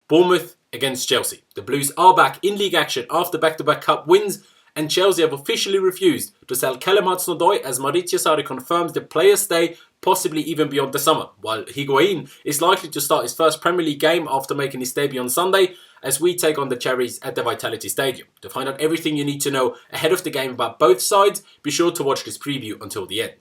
Bournemouth against Chelsea. The Blues are back in league action after back-to-back cup wins, and Chelsea have officially refused to sell Hudson-Odoi as Maurizio Sarri confirms the player's stay, possibly even beyond the summer, while Higuain is likely to start his first Premier League game after making his debut on Sunday as we take on the Cherries at the Vitality Stadium. To find out everything you need to know ahead of the game about both sides, be sure to watch this preview until the end.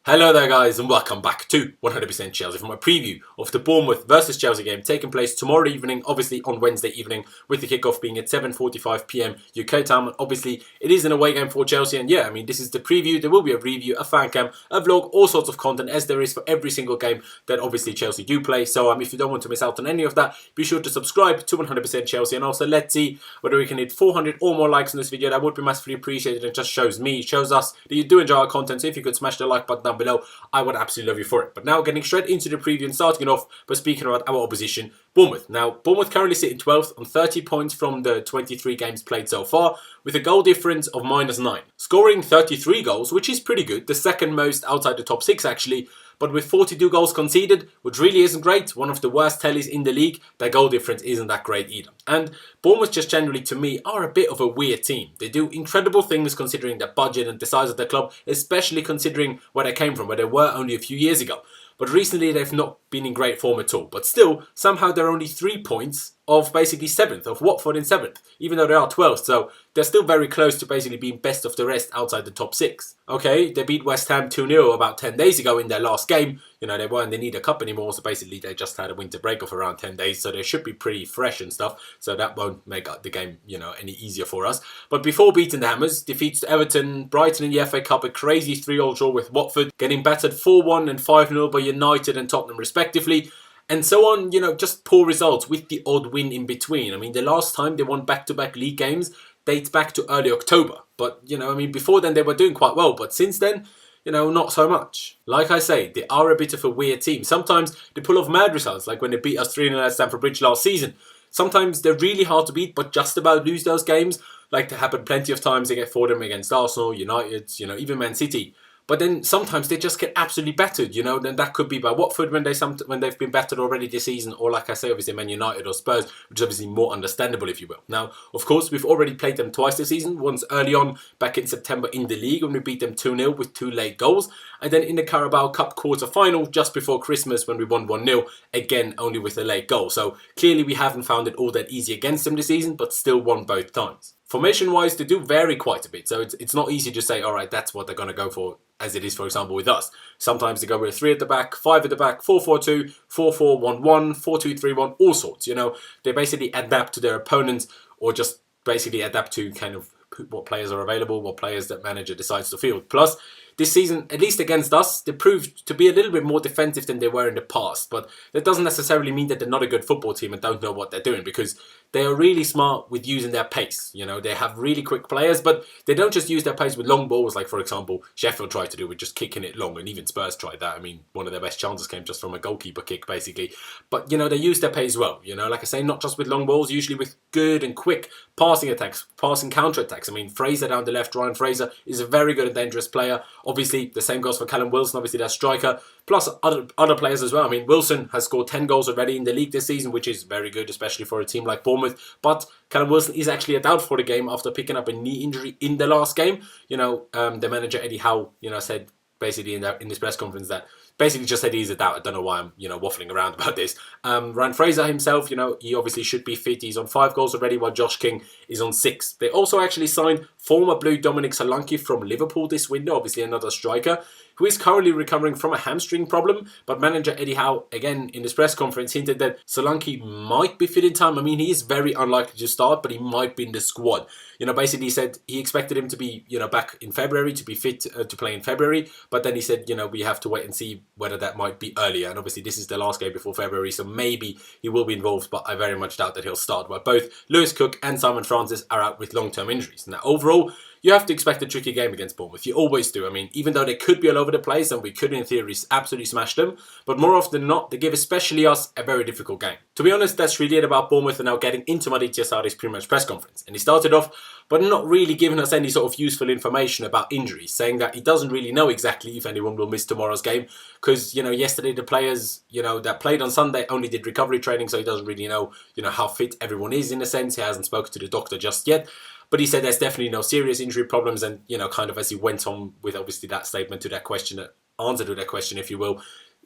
Hello there guys and welcome back to 100% Chelsea for my preview of the Bournemouth versus Chelsea game taking place tomorrow evening, obviously on Wednesday evening, with the kickoff being at 7:45 PM UK time. And obviously it is an away game for Chelsea, and yeah, I mean, this is the preview. There will be a review, a fan cam, a vlog, all sorts of content as there is for every single game that obviously Chelsea do play. So if you don't want to miss out on any of that, be sure to subscribe to 100% Chelsea, and also let's see whether we can hit 400 or more likes on this video. That would be massively appreciated and just shows us that you do enjoy our content. So if you could smash the like button down below, I would absolutely love you for it. But now getting straight into the preview and starting it off by speaking about our opposition, Bournemouth. Now, Bournemouth currently sit in 12th on 30 points from the 23 games played so far, with a goal difference of -9. Scoring 33 goals, which is pretty good, the second most outside the top 6 actually, but with 42 goals conceded, which really isn't great, one of the worst tallies in the league, their goal difference isn't that great either. And Bournemouth just generally, to me, are a bit of a weird team. They do incredible things considering their budget and the size of their club, especially considering where they came from, where they were only a few years ago. But recently they've not been in great form at all. But still, somehow they're only 3 points of basically 7th, of Watford in 7th, even though they are 12th. So they're still very close to basically being best of the rest outside the top 6. Okay, they beat West Ham 2-0 about 10 days ago in their last game. You know, they weren't, they need a cup anymore. So basically they just had a winter break of around 10 days. So they should be pretty fresh and stuff. So that won't make the game, you know, any easier for us. But before beating the Hammers, defeats to Everton, Brighton in the FA Cup, a crazy 3-3 draw with Watford, getting battered 4-1 and 5-0 by United and Tottenham respectively. And so on, you know, just poor results with the odd win in between. I mean, the last time they won back-to-back league games dates back to early October. But, you know, I mean, before then they were doing quite well. But since then, you know, not so much. Like I say, they are a bit of a weird team. Sometimes they pull off mad results, like when they beat us 3-0 at Stamford Bridge last season. Sometimes they're really hard to beat, but just about lose those games. Like they happen plenty of times they get for them against Arsenal, United, you know, even Man City. But then sometimes they just get absolutely battered, you know. Then that could be by Watford when they've been battered already this season, or like I say, obviously Man United or Spurs, which is obviously more understandable, if you will. Now, of course, we've already played them twice this season. Once early on back in September in the league when we beat them 2-0 with 2 late goals, and then in the Carabao Cup quarter-final just before Christmas when we won 1-0, again only with a late goal. So clearly we haven't found it all that easy against them this season, but still won both times. Formation-wise, they do vary quite a bit, so it's not easy to say, all right, that's what they're going to go for, as it is, for example, with us. Sometimes they go with 3 at the back, 5 at the back, 4-4-2, 4-4-1-1, 4-2-3-1, all sorts, you know. They basically adapt to their opponents, or just basically adapt to kind of what players are available, what players that manager decides to field. Plus, this season, at least against us, they proved to be a little bit more defensive than they were in the past. But that doesn't necessarily mean that they're not a good football team and don't know what they're doing, because they are really smart with using their pace. You know, they have really quick players, but they don't just use their pace with long balls, like, for example, Sheffield tried to do with just kicking it long, and even Spurs tried that. I mean, one of their best chances came just from a goalkeeper kick, basically. But, you know, they use their pace well. You know, like I say, not just with long balls, usually with good and quick passing attacks, passing counter-attacks. I mean, Fraser down the left, Ryan Fraser, is a very good and dangerous player. Obviously, the same goes for Callum Wilson, obviously their striker, plus other players as well. I mean, Wilson has scored 10 goals already in the league this season, which is very good, especially for a team like Bournemouth. But Callum Wilson is actually a doubt for the game after picking up a knee injury in the last game. You know, the manager, Eddie Howe, you know, said basically in this press conference that basically just said he's a doubt. I don't know why I'm, you know, waffling around about this. Ryan Fraser himself, you know, he obviously should be fit. He's on 5 goals already, while Josh King is on 6. They also actually signed former Blue Dominic Solanke from Liverpool this window, obviously another striker, who is currently recovering from a hamstring problem. But manager Eddie Howe, again, in this press conference, hinted that Solanke might be fit in time. I mean, he is very unlikely to start, but he might be in the squad. You know, basically he said he expected him to be, you know, back in February, to be fit to play in February. But then he said, you know, we have to wait and see whether that might be earlier. And obviously this is the last game before February, so maybe he will be involved, but I very much doubt that he'll start. But both Lewis Cook and Simon Francis are out with long-term injuries. Now, overall, you have to expect a tricky game against Bournemouth. You always do. I mean, even though they could be all over the place and we could in theory absolutely smash them, but more often than not, they give especially us a very difficult game. To be honest, that's really it about Bournemouth, and now getting into Mauricio Sarri's pre-match press conference. And he started off but not really giving us any sort of useful information about injuries, saying that he doesn't really know exactly if anyone will miss tomorrow's game because, yesterday the players, that played on Sunday only did recovery training, so he doesn't really know, how fit everyone is in a sense. He hasn't spoken to the doctor just yet. But he said there's definitely no serious injury problems, and, kind of as he went on with obviously that statement to that question, that answer to that question, if you will,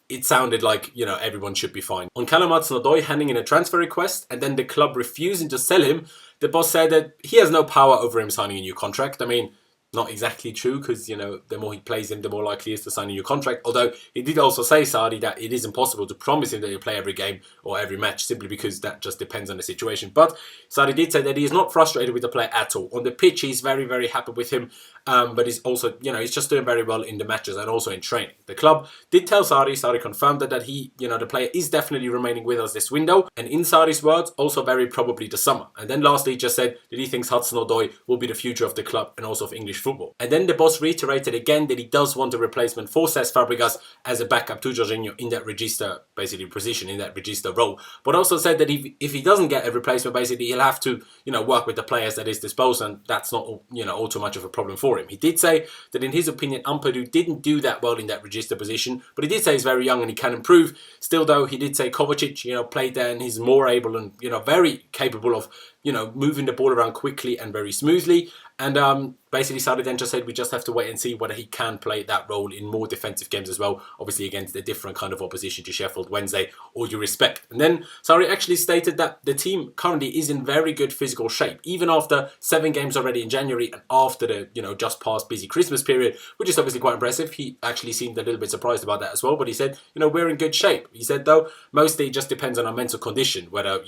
it sounded like, everyone should be fine. On Callum Hudson-Odoi handing in a transfer request and then the club refusing to sell him, the boss said that he has no power over him signing a new contract. I mean, not exactly true because, the more he plays him, the more likely he is to sign a new contract. Although he did also say, Sarri, that it is impossible to promise him that he'll play every game or every match simply because that just depends on the situation. But Sarri did say that he is not frustrated with the player at all. On the pitch, he's very, very happy with him. But he's also, he's just doing very well in the matches and also in training. The club did tell Sarri confirmed that he, the player is definitely remaining with us this window. And in Sarri's words, also very probably the summer. And then lastly, he just said that he thinks Hudson-Odoi will be the future of the club and also of English football. And then the boss reiterated again that he does want a replacement for Cesc Fabregas as a backup to Jorginho in that register, basically position, in that register role. But also said that if he doesn't get a replacement, basically he'll have to, work with the players at his disposal, and that's not, all too much of a problem for him. He did say that in his opinion, Ampadu didn't do that well in that register position, but he did say he's very young and he can improve. Still though, he did say Kovacic, played there and he's more able and, very capable of, moving the ball around quickly and very smoothly. And basically Sarri then just said we just have to wait and see whether he can play that role in more defensive games as well, obviously against a different kind of opposition to Sheffield Wednesday, all due respect. And then Sarri actually stated that the team currently is in very good physical shape, even after 7 games already in January and after the, just past busy Christmas period, which is obviously quite impressive. He actually seemed a little bit surprised about that as well, but he said, we're in good shape. He said, though, mostly it just depends on our mental condition, whether,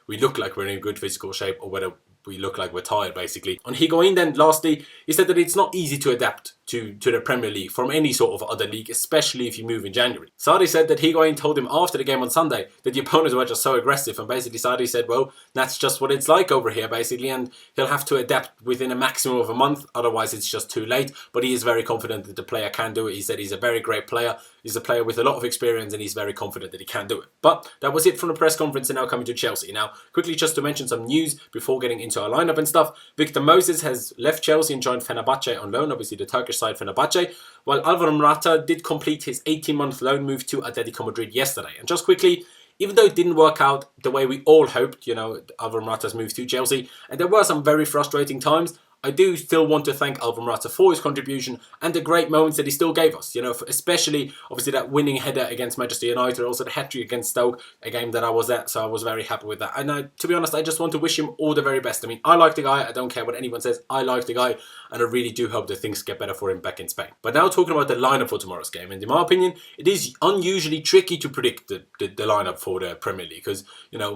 we look like we're in good physical shape or whether we look like we're tired, basically. On Higuain then, lastly, he said that it's not easy to adapt to the Premier League from any sort of other league, especially if you move in January. Sarri said that Higuain told him after the game on Sunday that the opponents were just so aggressive, and basically Sarri said, well, that's just what it's like over here, basically, and he'll have to adapt within a maximum of a month, otherwise it's just too late. But he is very confident that the player can do it. He said he's a very great player. He's a player with a lot of experience and he's very confident that he can do it. But that was it from the press conference, and now coming to Chelsea. Now, quickly just to mention some news before getting into our lineup and stuff. Victor Moses has left Chelsea and joined Fenerbahce on loan, obviously the Turkish side Fenerbahce, while Alvaro Morata did complete his 18-month loan move to Atletico Madrid yesterday. And just quickly, even though it didn't work out the way we all hoped, Alvaro Morata's move to Chelsea, and there were some very frustrating times, I do still want to thank Alvaro Morata for his contribution and the great moments that he still gave us. Especially, obviously, that winning header against Manchester United, also the hat-trick against Stoke, a game that I was at, so I was very happy with that. And to be honest, I just want to wish him all the very best. I mean, I like the guy. I don't care what anyone says. I like the guy, and I really do hope that things get better for him back in Spain. But now talking about the lineup for tomorrow's game, and in my opinion, it is unusually tricky to predict the lineup for the Premier League because,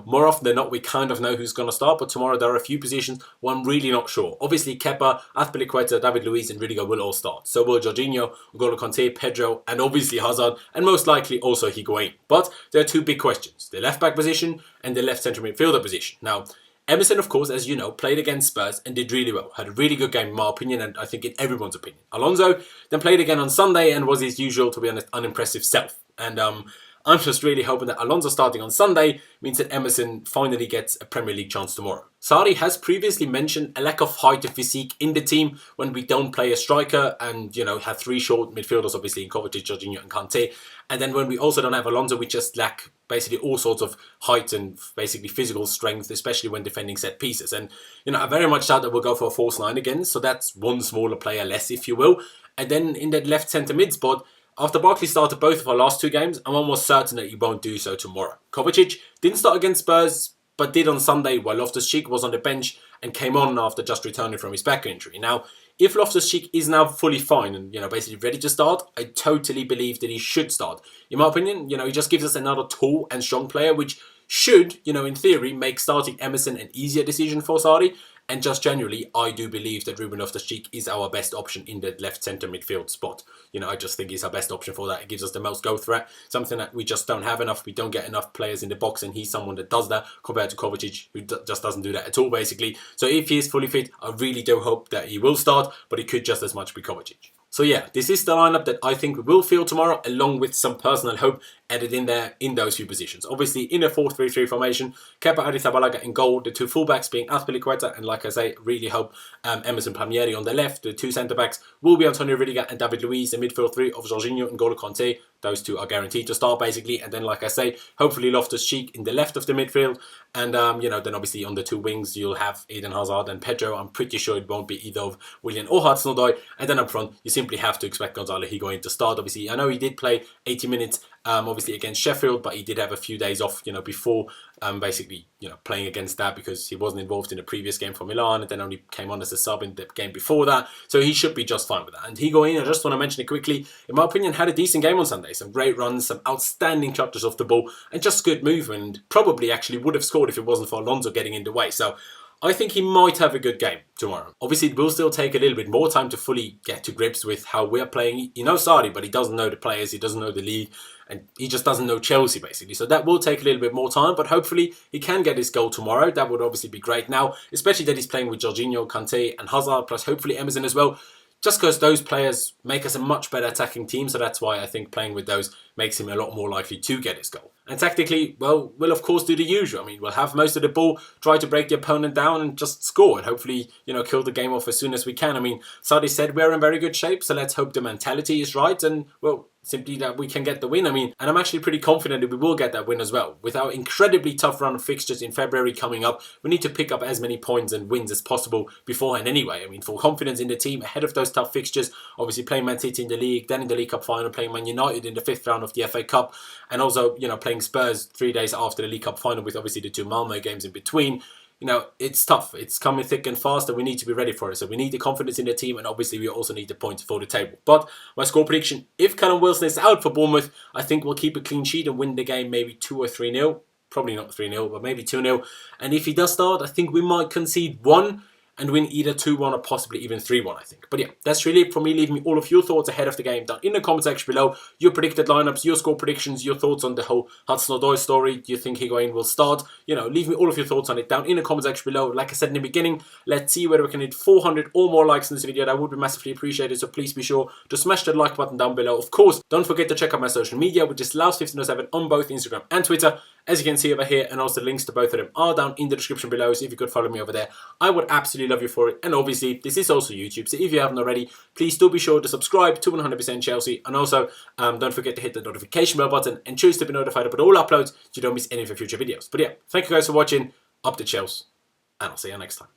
more often than not, we kind of know who's going to start, but tomorrow there are a few positions where I'm really not sure. Obviously, Kepa, Azpilicueta, David Luiz and Rudiger will all start. So will Jorginho, N'Golo Kanté, Pedro and obviously Hazard, and most likely also Higuain. But there are 2 big questions, the left-back position and the left centre midfielder position. Now, Emerson, of course, as you know, played against Spurs and did really well. Had a really good game in my opinion, and I think in everyone's opinion. Alonso then played again on Sunday and was his usual, to be honest, unimpressive self. And I'm just really hoping that Alonso starting on Sunday means that Emerson finally gets a Premier League chance tomorrow. Sarri has previously mentioned a lack of height and physique in the team when we don't play a striker and, have 3 short midfielders, obviously in Kovacic, Jorginho and Kanté. And then when we also don't have Alonso, we just lack basically all sorts of height and basically physical strength, especially when defending set pieces. And, I very much doubt that we'll go for a false 9 again. So that's 1 smaller player less, if you will. And then in that left centre mid spot, after Barkley started both of our last 2 games, I'm almost certain that he won't do so tomorrow. Kovacic didn't start against Spurs, but did on Sunday while Loftus-Cheek was on the bench and came on after just returning from his back injury. Now, if Loftus-Cheek is now fully fine and, basically ready to start, I totally believe that he should start. In my opinion, he just gives us another tall and strong player, which should, in theory, make starting Emerson an easier decision for Sarri. And just generally, I do believe that Ruben Loftus-Cheek is our best option in the left centre midfield spot. You know, I just think he's our best option for that. It gives us the most goal threat, something that we just don't have enough. We don't get enough players in the box, and he's someone that does that compared to Kovacic, who just doesn't do that at all, basically. So if he is fully fit, I really do hope that he will start, but it could just as much be Kovacic. So yeah, this is the lineup that I think we will field tomorrow, along with some personal hope added in there in those few positions. Obviously, in a 4-3-3 formation, Kepa Arrizabalaga in goal, the two fullbacks being Azpilicueta, and like I say, really hope Emerson Palmieri on the left. The two centre-backs will be Antonio Rudiger and David Luiz, the midfield three of Jorginho and N'Golo Kanté. Those two are guaranteed to start, basically. And then, like I say, hopefully Loftus-Cheek in the left of the midfield. And, then obviously on the two wings, you'll have Eden Hazard and Pedro. I'm pretty sure it won't be either of Willian or Hudson-Odoi. And then up front, you simply have to expect Gonzalo Higuain to start. Obviously, I know he did play 80 minutes, obviously against Sheffield, but he did have a few days off, before basically, playing against that, because he wasn't involved in the previous game for Milan and then only came on as a sub in the game before that. So he should be just fine with that. And Higuain, I just want to mention it quickly, in my opinion, had a decent game on Sunday. Some great runs, some outstanding touches off the ball, and just good movement. Probably actually would have scored if it wasn't for Alonso getting in the way. So I think he might have a good game tomorrow. Obviously, it will still take a little bit more time to fully get to grips with how we're playing. He knows Sarri, but he doesn't know the players, he doesn't know the league, and he just doesn't know Chelsea, basically. So that will take a little bit more time, but hopefully he can get his goal tomorrow. That would obviously be great now, especially that he's playing with Jorginho, Kanté and Hazard, plus hopefully Emerson as well. Just because those players make us a much better attacking team, so that's why I think playing with those makes him a lot more likely to get his goal. And tactically, well, we'll of course do the usual. I mean, we'll have most of the ball, try to break the opponent down and just score and hopefully, kill the game off as soon as we can. I mean, Sarri said we're in very good shape, so let's hope the mentality is right and, well, simply that we can get the win. I mean, and I'm actually pretty confident that we will get that win as well. With our incredibly tough run of fixtures in February coming up, we need to pick up as many points and wins as possible beforehand anyway. I mean, for confidence in the team ahead of those tough fixtures, obviously playing Man City in the league, then in the League Cup final, playing Man United in the 5th round of the FA Cup, and also, playing Spurs 3 days after the League Cup final with obviously the two Malmo games in between. It's tough. It's coming thick and fast and we need to be ready for it. So we need the confidence in the team and obviously we also need the points for the table. But my score prediction, if Callum Wilson is out for Bournemouth, I think we'll keep a clean sheet and win the game maybe 2 or 3-0. Probably not 3-0, but maybe 2-0. And if he does start, I think we might concede 1 and win either 2-1 or possibly even 3-1, I think. But yeah, that's really it for me. Leave me all of your thoughts ahead of the game down in the comment section below. Your predicted lineups, your score predictions, your thoughts on the whole Hudson-Odoi story. Do you think Higuain will start? Leave me all of your thoughts on it down in the comment section below. Like I said in the beginning, let's see whether we can hit 400 or more likes in this video. That would be massively appreciated. So please be sure to smash that like button down below. Of course, don't forget to check out my social media, which is Laos1507 on both Instagram and Twitter. As you can see over here, and also the links to both of them are down in the description below, so if you could follow me over there, I would absolutely love you for it. And obviously, this is also YouTube, so if you haven't already, please do be sure to subscribe to 100% Chelsea, and also don't forget to hit the notification bell button and choose to be notified about all uploads so you don't miss any of the future videos. But yeah, thank you guys for watching, up the Chelsea, and I'll see you next time.